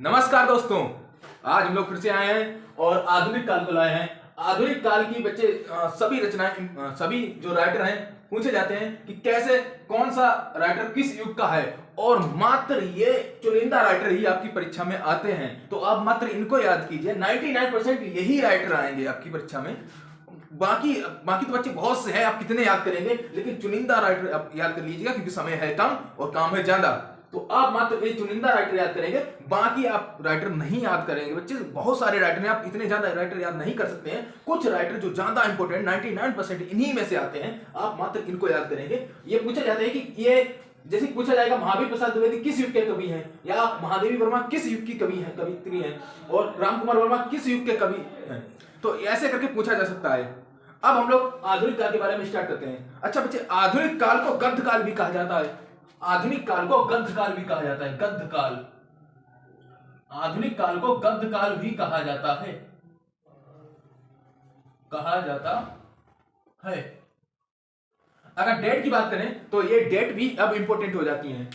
नमस्कार दोस्तों, आज हम लोग फिर से आए हैं और आधुनिक काल को लाए हैं। आधुनिक काल की बच्चे सभी रचनाएं, सभी जो राइटर हैं पूछे जाते हैं कि कैसे कौन सा राइटर किस युग का है, और मात्र ये चुनिंदा राइटर ही आपकी परीक्षा में आते हैं। तो आप मात्र इनको याद कीजिए, 99% यही राइटर आएंगे आपकी परीक्षा में। बाकी तो बच्चे बहुत से हैं, आप कितने याद करेंगे, लेकिन चुनिंदा राइटर आप याद कर लीजिएगा क्योंकि समय है कम और काम है ज्यादा। तो आप मात्र ये चुनिंदा राइटर याद करेंगे, बाकी आप राइटर नहीं याद करेंगे। बच्चे बहुत सारे राइटर हैं, आप इतने ज्यादा राइटर याद नहीं कर सकते हैं। कुछ राइटर जो ज्यादा इंपॉर्टेंट 99% इन्हीं में से आते हैं, आप मात्र इनको याद करेंगे। ये पूछा जाता है कि ये जैसे पूछा जाएगा महावीर प्रसाद द्विवेदी किस युग के कवि हैं, या महादेवी वर्मा किस युग की कवि हैं, कवित्री हैं, और रामकुमार वर्मा किस युग के कवि हैं, तो ऐसे करके पूछा जा सकता है। अब हम लोग आधुनिक काल के बारे में स्टार्ट करते हैं। अच्छा बच्चे, आधुनिक काल को गद्य काल भी कहा जाता है। आधुनिक काल को गद्य काल भी कहा जाता है। गद्य काल, आधुनिक काल को गद्य काल भी कहा जाता है, कहा जाता है। अगर डेट की बात करें तो ये डेट भी अब इंपॉर्टेंट हो जाती है।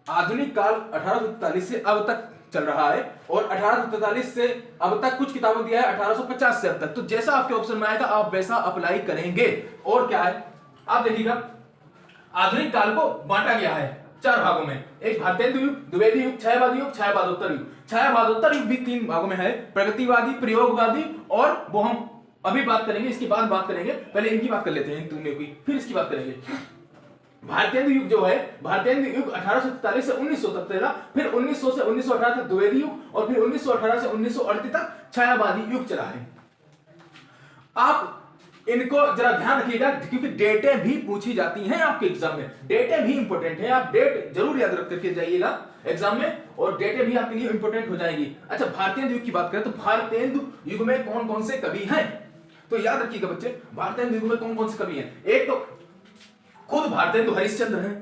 आधुनिक काल 1843 से अब तक चल रहा है, और 1843 से अब तक कुछ किताबों दिया है 1850 से अब तक। तो जैसा आपके ऑप्शन में आएगा आप वैसा अप्लाई करेंगे। और क्या है, आप देखिएगा, आधुनिक काल को बांटा गया है 4 भागों में। एक भारतेंदु युग, द्विवेदी युग, छायावादी युग, छायावादोत्तर युग। छायावादोत्तर युग भी 3 भागों में है, प्रगतिवादी, प्रयोगवादी, और वो हम अभी बात करेंगे, इसके बाद बात करेंगे। पहले इनकी बात कर लेते हैं, इन तीनों की, फिर इसकी बात करेंगे। भारतेंदु युग जो है, भारतेंदु युग 1847 से 1900 तक चला, फिर 1900 से 1918 तक द्विवेदी युग, और फिर 1918 से 1938 तक छायावादी युग चला है। आप इनको जरा ध्यान रखिएगा क्योंकि डेटें भी पूछी जाती हैं आपके एग्जाम में। डेटें भी इंपॉर्टेंट है, आप डेट जरूर याद रख करके जाइएगा एग्जाम में, और डेटें भी आपके लिए इंपॉर्टेंट हो जाएगी। अच्छा, भारतेंदु युग की बात करें तो भारतेंदु युग में कौन कौन से कवि हैं, तो याद रखिएगा बच्चे, भारतेंदु युग में कौन कौन से कवि हैं। एक तो खुद भारतेंदु हरिश्चंद्र हैं,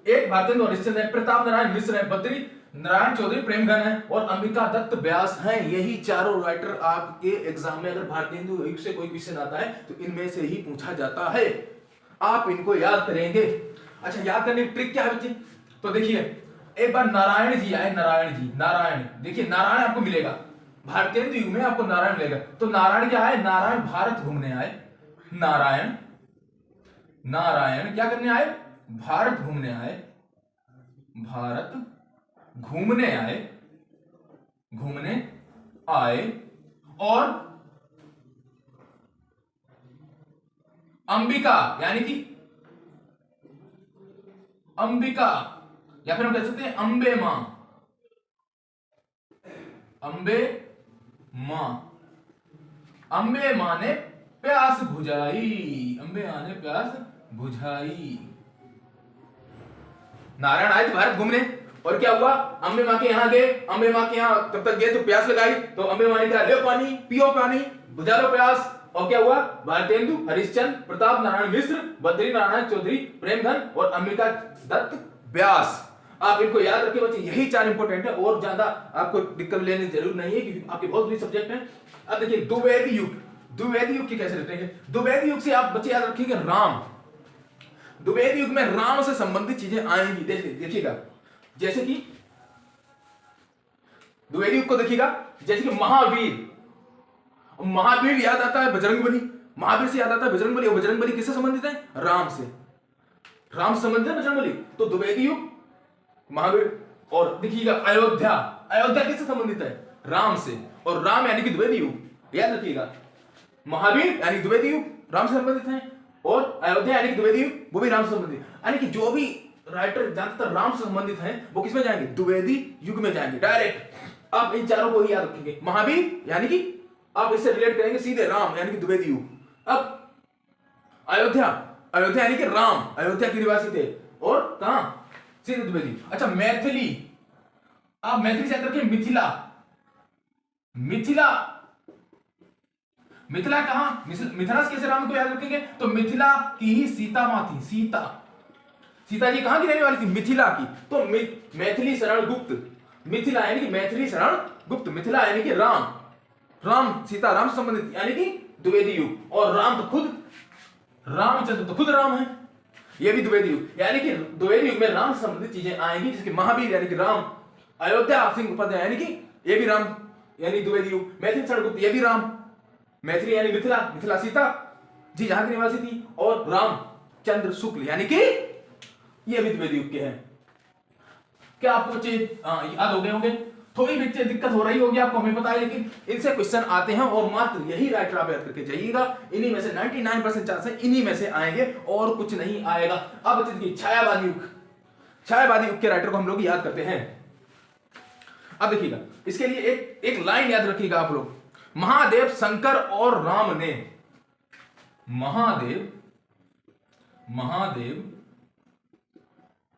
एक भारतेंदु हरिश्चंद्र है, प्रताप नारायण मिश्र है, बद्री नारायण चौधरी प्रेमघन है, और अंबिका दत्त व्यास हैं। यही चारों राइटर आपके एग्जाम में अगर भारतेंदु युग से कोई क्वेश्चन आता है तो इनमें से ही पूछा जाता है। आप इनको याद करेंगे। अच्छा, याद करने की ट्रिक क्या है बच्चे, तो देखिए, एक बार नारायण जी आए, नारायण जी, नारायण, देखिए नारायण आपको मिलेगा भारतेंदु युग में, आपको नारायण मिलेगा। तो नारायण क्या है, नारायण भारत घूमने आए। नारायण, नारायण क्या करने आए, भारत घूमने आए, भारत घूमने आए, घूमने आए। और अंबिका यानी कि अंबिका, या फिर हम कह सकते हैं अंबे मां, अंबे मां, अंबे मां ने प्यास बुझाई, अंबे मां ने प्यास बुझाई। नारायण आए थे भारत घूमने, और क्या हुआ, अंबे मां के यहां गए, अंबे मां के यहां तब तक गए तो प्यास लगाई, तो अंबे मां ने कहा लो पानी, पियो पानी, बुझा लो प्यास। और क्या हुआ, भारतेंदु हरिश्चंद्र, प्रताप नारायण मिश्र, बद्री नारायण चौधरी प्रेमघन, और अंबिका दत्त व्यास। आप इनको याद रखिए बच्चे, यही 4 इंपॉर्टेंट है, और ज्यादा आपको दिक्कत लेने की जरूरत नहीं है क्योंकि आपके बहुत बड़ी सब्जेक्ट है। अब देखिए द्विवेदी युग, द्विवेदी युग की कैसे लेते हैं। द्विवेदी युग से आप बच्चे याद रखिएगा राम। द्विवेदी युग में राम से संबंधित चीजें आएंगी, देखिएगा, जैसे कि द्विवेदी युग को देखिएगा, जैसे कि महावीर, महावीर याद आता है बजरंगबली, महावीर से याद आता है बजरंगबली, और बजरंगबली किससे संबंधित है, राम से, राम से संबंधित है बजरंगबली। तो द्विवेदी युग महावीर, और देखिएगा अयोध्या, अयोध्या किससे संबंधित है, राम से, और राम यानी कि द्विवेदी युग, याद रखिएगा। महावीर यानी द्विवेदी युग राम से संबंधित है, और अयोध्या यानी कि द्विवेदी युग वो भी राम से संबंधित, यानी कि जो भी राइटर ज्यादातर राम से संबंधित हैं वो किसमें जाएंगे, द्विवेदी युग में जाएंगे डायरेक्ट। आप इन चारों को ही याद रखेंगे, महावीर यानी कि आप इससे रिलेट करेंगे सीधे राम यानी कि द्विवेदी युग। अब अयोध्या, अयोध्या यानी कि राम अयोध्या के निवासी थे, और कहां, सीधे द्विवेदी। अच्छा, मैथिली, आप मैथिली से याद रखें मिथिला, मिथिला, मिथिला कहां, मिथिला से कैसे राम को याद रखेंगे, तो मिथिला की ही सीता मां थी, सीता, सीता जी कहां की रहने वाली थी, मिथिला की। तो मैथिली शरण गुप्त, मिथिला यानी कि मैथिली शरण गुप्त, मिथिला यानी कि राम, राम सीता राम से संबंधित यानी कि द्विवेदी युग। और राम तो खुद रामचंद्र तो खुद राम है, ये भी द्विवेदी युग, यानी कि द्विवेदी युग में राम से संबंधित चीजें आएंगी, जैसे कि महावीर यानी कि राम, अयोध्या सिंह उपाध्याय यानी कि ये भी राम यानी द्विवेदी युग, मैथिली चंद्रगुप्त ये भी राम, मैथिली यानी मिथिला, मिथिला सीता जी जहां की निवासी थी, और रामचंद्र शुक्ल यानी कि ये भी द्विवेदी युग के हैं। क्या आपको बच्चे याद हो गए होंगे? थोड़ी बच्चे दिक्कत हो रही होगी आपको, हमें पता है, लेकिन इनसे क्वेश्चन आते हैं और मात्र यही राइटर आप याद करके जाइएगा। इन्हीं में से 99% चांस है इन्हीं में से आएंगे और कुछ नहीं आएगा। अब देखिए छायावादी युग, छायावादी युग के राइटर को हम लोग याद करते हैं। अब देखिएगा इसके लिए एक लाइन याद रखिएगा आप लोग, महादेव शंकर और राम ने, महादेव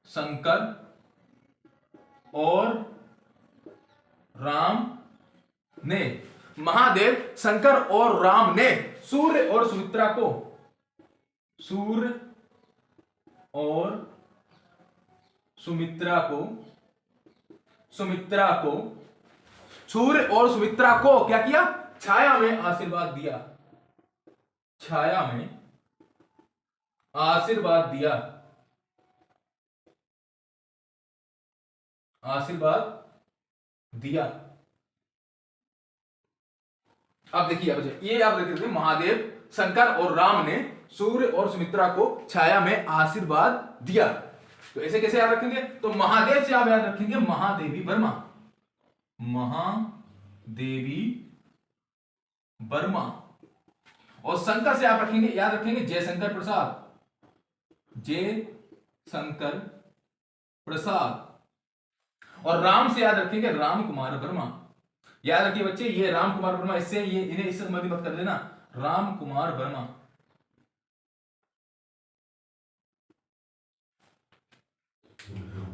शंकर और राम ने, महादेव शंकर और राम ने सूर्य और सुमित्रा को, सूर्य और सुमित्रा को, सूर्य और सुमित्रा को क्या किया? छाया में आशीर्वाद दिया, छाया में आशीर्वाद दिया, आशीर्वाद दिया। अब देखिए ये आप देख रहे थे, महादेव शंकर और राम ने सूर्य और सुमित्रा को छाया में आशीर्वाद दिया। तो ऐसे कैसे याद रखेंगे? तो महादेव से आप याद रखेंगे महादेवी वर्मा, महादेवी वर्मा, और शंकर से आप रखेंगे याद रखेंगे जयशंकर प्रसाद, जयशंकर प्रसाद, और राम से याद रखेंगे राम कुमार वर्मा। याद रखिए बच्चे ये राम कुमार वर्मा, इससे ये इन्हें इससे संबंधित मत कर देना, राम कुमार वर्मा।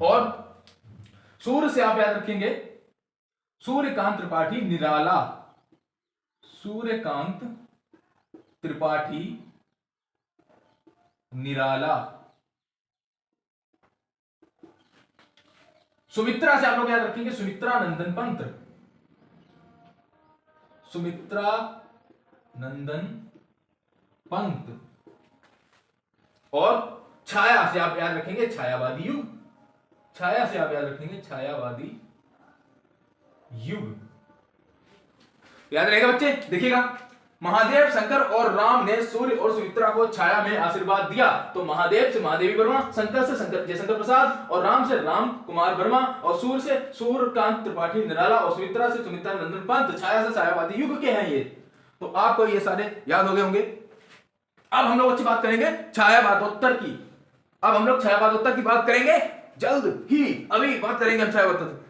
और सूर्य से आप याद रखेंगे सूर्यकांत त्रिपाठी निराला, सूर्यकांत त्रिपाठी निराला। सुमित्रा से आप लोग याद रखेंगे सुमित्रा नंदन पंत, सुमित्रा नंदन पंत। और छाया से आप याद रखेंगे छायावादी युग, छाया से आप याद रखेंगे छायावादी युग। याद रहेगा बच्चे? देखिएगा महादेव शंकर और राम ने सूर्य और सुमित्रा को छाया में आशीर्वाद दिया। तो महादेव से महादेवी वर्मा, शंकर से शंकर जयशंकर प्रसाद, और राम से राम कुमार वर्मा, और सूर्य से सूर्यकांत त्रिपाठी निराला, और सुमित्रा से सुमित्रा नंदन पंत। छाया से छायावादी युग के हैं ये। तो आपको ये सारे याद हो गए होंगे। अब हम लोग अच्छी बात करेंगे छायावादोत्तर की। अब हम लोग छायावादोत्तर की बात करेंगे जल्द ही, अभी बात करेंगे हम छायावादोत्तर।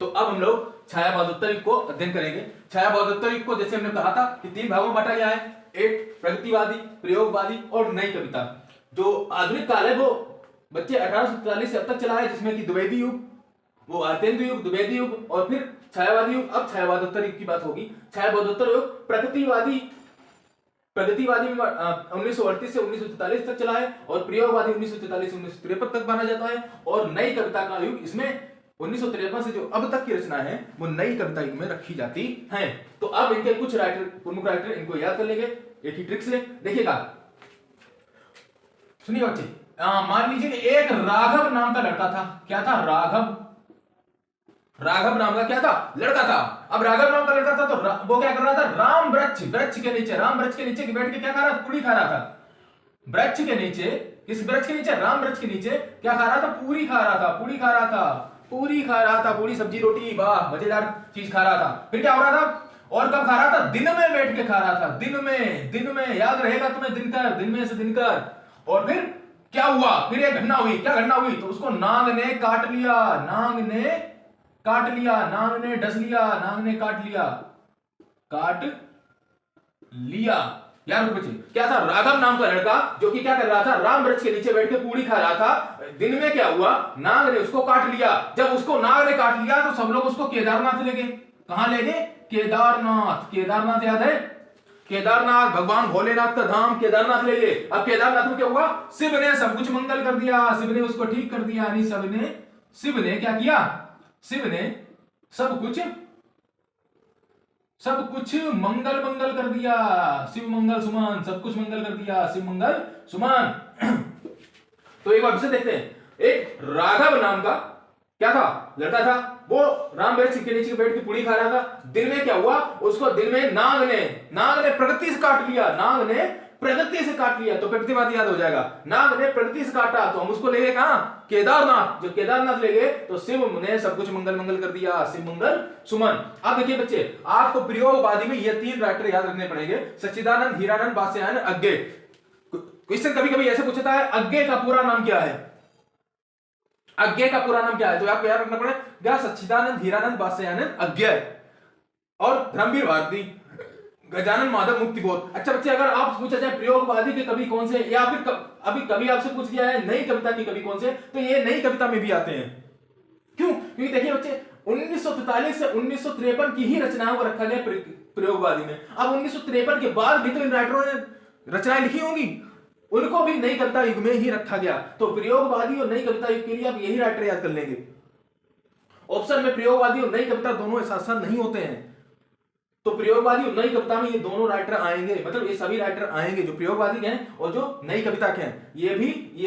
तो अब हम लोग छायावादोत्तर युग को अध्ययन करेंगे। छायावादोत्तर युग को जैसे हमने कहा था कि 3 भागों में बांटा गया है, एक प्रगतिवादी, प्रयोगवादी और नई कविता। जो आधुनिक काल है वो बच्चे 1843 से अब तक चला है, जिसमें कि द्विवेदी युग, वो अर्धेंदु युग, द्विवेदी युग और फिर छायावादी युग। अब छायावादोत्तर युग की बात होगी। छायावादोत्तर युग प्रगतिवादी में 1938 से 1943 तक चला है, और प्रयोगवादी 1943 से 1953 तक माना जाता है, और नई कविता का युग इसमें 1953 से जो अब तक की रचना है वो नई कविता युग में रखी जाती हैं। तो अब इनके कुछ राइटर, प्रमुख राइटर, इनको याद कर लेंगे एक ही ट्रिक से। देखिएगा सुनिए बच्चे, मान लीजिए कि एक राघव नाम का लड़का था। क्या था? राघव नाम का क्या था? लड़का था। अब राघव नाम का लड़का था तो वो क्या कर रहा था? राम वृक्ष के नीचे, राम वृक्ष के नीचे बैठ के क्या खा रहा था? पूरी खा रहा था। वृक्ष के नीचे, किस वृक्ष के नीचे? राम वृक्ष के नीचे क्या खा रहा था? पूरी खा रहा था, पूरी खा रहा था, पूरी खा रहा था, पूरी सब्जी रोटी, वाह मजेदार चीज खा रहा था। फिर क्या हो रहा था? और कब खा रहा था? दिन में बैठ के खा रहा था, दिन में याद रहेगा तुम्हें, दिनकर, दिन में से दिनकर। और फिर क्या हुआ? फिर एक घटना हुई। क्या घटना हुई? तो उसको नाग ने काट लिया, नाग ने डस लिया, नाग ने काट लिया। यार बच्चे क्या था? राघव नाम का लड़का जो कि क्या कर रहा था? राम वृक्ष के नीचे बैठ के पूरी खा रहा था। दिन में क्या हुआ? नाग ने उसको काट लिया। जब उसको नाग ने काट लिया तो सब लोग उसको केदारनाथ ले गए। कहां ले गए? केदारनाथ। केदारनाथ याद है? केदारनाथ भगवान भोलेनाथ का धाम, केदारनाथ ले गए। अब केदारनाथ में क्या हुआ? शिव ने सब कुछ मंगल कर दिया, शिव ने उसको ठीक कर दिया। यानी शिव ने क्या किया? शिव ने सब कुछ मंगल कर दिया। शिव मंगल सुमन, सब कुछ मंगल कर दिया, शिव मंगल सुमन। तो एक बार फिर देखते हैं। एक राघव नाम का क्या था, लड़का था, वो राम वृक्ष के नीचे बैठ के पूरी खा रहा था। दिन में क्या हुआ, उसको दिन में नाग ने प्रगति से काट लिया, नाग ने प्रगति से काट लिया। तो प्रगतिवाद याद हो जाएगा, नाग ने प्रगति से काटा, तो हम उसको ले गए कहां, केदारनाथ। जो केदारनाथ ले गए तो शिव ने सब कुछ मंगल मंगल कर दिया, शिव मंगल सुमन। अब देखिए बच्चे, आपको प्रयोगवादी में ये 3 राइटर याद रखने पड़ेंगे, सच्चिदानंद, हीरानंद, वात्स्यायन, अज्ञेय। क्वेश्चन कभी कभी ऐसे पूछता है, अज्ञेय का पूरा नाम क्या है, अज्ञेय का पूरा नाम क्या है, तो आपको याद रखना पड़ेगा सच्चिदानंद, हीरानंद, वात्स्यायन, अज्ञेय और धर्मवीर भारती, गजानन माधव, मुक्तिबोध। अच्छा बच्चे, अगर आप पूछा जाए प्रयोगवादी के कवि कौन से, या फिर अभी कभी आपसे पूछ दिया है नई कविता की कवि कौन से, तो ये नई कविता में भी आते हैं। क्यों, क्योंकि देखिए बच्चे 1943 से 1953 की ही रचनाओं को रखा गया प्रयोगवादी में। अब 1953 के बाद भी तो इन राइटरों ने रचनाएं लिखी होंगी, उनको भी नई कविता युग में ही रखा गया। तो प्रयोगवादी और नई कविता युग के लिए आप यही राइटर याद कर लेंगे। ऑप्शन में प्रयोगवादी और नई कविता दोनों साथ साथ नहीं होते हैं, तो प्रयोगवादी और नई कविता में ये दोनों राइटर आएंगे, मतलब ये सभी राइटर आएंगे जो प्रयोगवादी के हैं और जो नई कविता के हैं, ये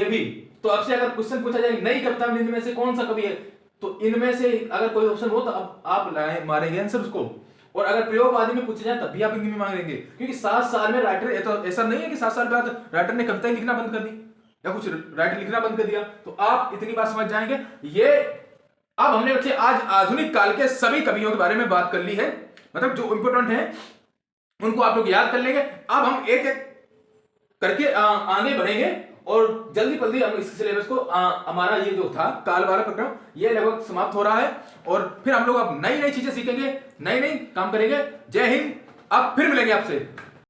भी। तो आपसे अगर क्वेश्चन पूछा जाए नई कविता में इनमें से कौन सा कवि है, तो इनमें से अगर कोई ऑप्शन हो तो अब आप मारेंगे आंसर उसको, और अगर प्रयोगवादी में पूछे जाए तब भी आप इनमें मांगेंगे, क्योंकि 7 साल में राइटर, तो ऐसा नहीं है कि 7 साल बाद राइटर ने कविताएं लिखना बंद कर दी या कुछ राइटर लिखना बंद कर दिया। तो आप इतनी बात समझ जाएंगे। ये अब हमने बच्चे आज आधुनिक काल के सभी कवियों के बारे में बात कर ली है, मतलब जो इंपोर्टेंट है उनको आप लोग याद कर लेंगे। अब हम एक एक करके आगे बढ़ेंगे और जल्दी जल्दी हम इस सिलेबस को हमारा ये जो था काल वाला प्रकरण ये लगभग समाप्त हो रहा है, और फिर हम लोग अब नई नई चीजें सीखेंगे, नई नई काम करेंगे। जय हिंद, अब फिर मिलेंगे आपसे।